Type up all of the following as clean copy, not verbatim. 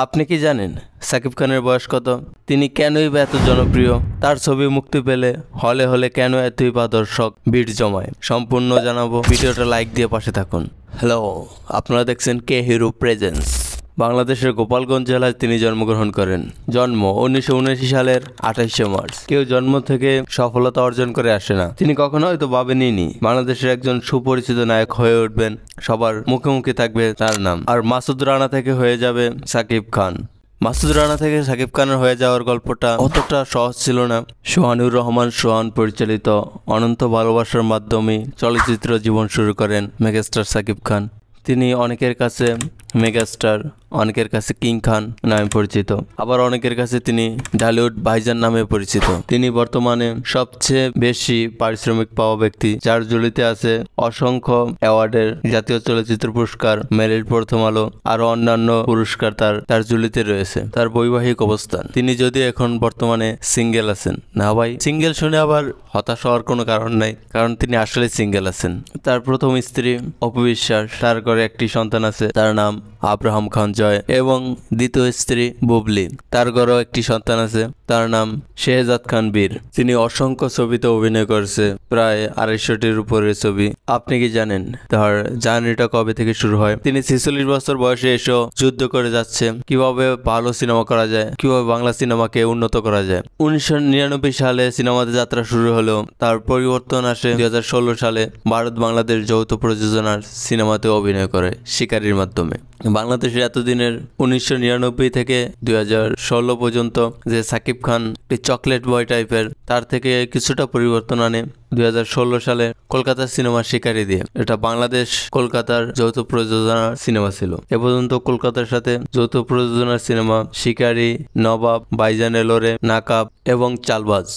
আপনি কি জানেন সাকিব খানের বয়স কত? তিনি কেনই বা এত জনপ্রিয়? তার ছবি মুক্তি পেলে হলে হলে কেন এতই বা দর্শক ভিড় জমায়? সম্পূর্ণ জানাবো, ভিডিওটা লাইক দিয়ে পাশে থাকুন। হ্যালো, আপনারা দেখছেন কে হিরো প্রেজেন্স। বাংলাদেশের গোপালগঞ্জ জেলায় তিনি জন্মগ্রহণ করেন। জন্ম 1979 সালের 28শে মার্চ। কেউ জন্ম থেকে সফলতা অর্জন করে আসে না। তিনি কখনো হয়তো ভাবেনইনি বাংলাদেশের একজন সুপরিচিত নায়ক হয়ে উঠবেন, সবার মুখে মুখে থাকবে তার নাম। আর মাসুদ রানা থেকে হয়ে যাবে সাকিব খান। মাসুদ রানা থেকে সাকিব খানের হয়ে যাওয়ার গল্পটা অতটা সহজ ছিল না। সোহানুর রহমান সোহান পরিচালিত অনন্ত ভালোবাসার মাধ্যমে চলচ্চিত্র জীবন শুরু করেন মেগাস্টার সাকিব খান। তিনি অনেকের কাছে মেগাস্টার, অনেকের কাছে কিং খান নামে পরিচিত, আবার অনেকের কাছে তিনি ঢালিউড ভাইজান নামে পরিচিত। তিনি বর্তমানে সবচেয়ে বেশি পারিশ্রমিক পাওয়া ব্যক্তি, যার ঝুলিতে আছে অসংখ্য অ্যাওয়ার্ডের, জাতীয় চলচ্চিত্র পুরস্কার, মেরিট, প্রথম আলো, আরো অন্যান্য পুরস্কার তার ঝুলিতে রয়েছে। তার বৈবাহিক অবস্থান, তিনি যদিও এখন বর্তমানে সিঙ্গেল আছেন। না ভাই, সিঙ্গেল শুনে আবার হতাশ হওয়ার কোনো কারণ নাই, কারণ তিনি আসলে সিঙ্গেল আছেন। তার প্রথম স্ত্রী অপু বিশ্বাস, তার ঘরে একটি সন্তান আছে, তার নাম আব্রাহাম খান জয়, এবং দ্বিতীয় স্ত্রী বুবলি, তার ঘরেও একটি সন্তান আছে, তার নাম শেহজাদ খান বীর। তিনি অসংখ্য ছবিতে অভিনয় করেছে, প্রায় 250টির উপরে ছবি। আপনি কি জানেন তার জার্নিটা কবে থেকে শুরু হয়? তিনি 46 বছর বয়সে এসেও যুদ্ধ করে যাচ্ছে কিভাবে ভালো সিনেমা করা যায়, কিভাবে বাংলা সিনেমাকে উন্নত করা যায়। 1999 সালে সিনেমাতে যাত্রা শুরু হলেও তার পরিবর্তন আসে 2016 সালে ভারত বাংলাদেশ যৌথ প্রযোজনার সিনেমাতে অভিনয় করে শিকারীর মাধ্যমে। বাংলাদেশের এতদিনের 1999 থেকে 2016 পর্যন্ত যে সাকিব খান একটি চকলেট বয় টাইপের, তার থেকে কিছুটা পরিবর্তন আনে 2016 সালে কলকাতার সিনেমা শিকারি দিয়ে। এটা বাংলাদেশ কলকাতার যৌথ প্রযোজনার সিনেমা ছিল। এ পর্যন্ত কলকাতার সাথে যৌথ প্রযোজনার সিনেমা শিকারি, নবাব, ভাইজান এলোরে, নাকাব এবং চালবাজ।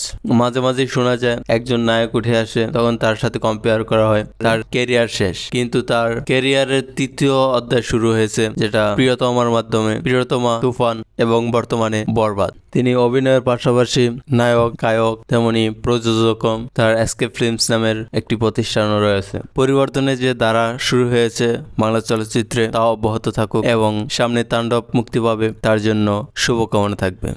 মাঝে মাঝে শোনা যায় একজন নায়ক উঠে আসে, তখন তার সাথে কম্পেয়ার করা হয়, তার ক্যারিয়ার শেষ। কিন্তু তার ক্যারিয়ারের তৃতীয় অধ্যায় শুরু হয়েছে, যেটা প্রিয়তমার মাধ্যমে, প্রিয়তমা, তুফান এবং বর্তমানে বরবাদ। তিনি অভিনয়ের পাশাপাশি নায়ক, গায়ক, তেমনি প্রযোজক, তার এসকেপ ফিল্মস নামের একটি প্রতিষ্ঠানও রয়েছে। পরিবর্তনের যে ধারা শুরু হয়েছে বাংলা চলচ্চিত্রে, তা অব্যাহত থাকুক এবং সামনে তাণ্ডব মুক্তি পাবে, তার জন্য শুভকামনা থাকবে।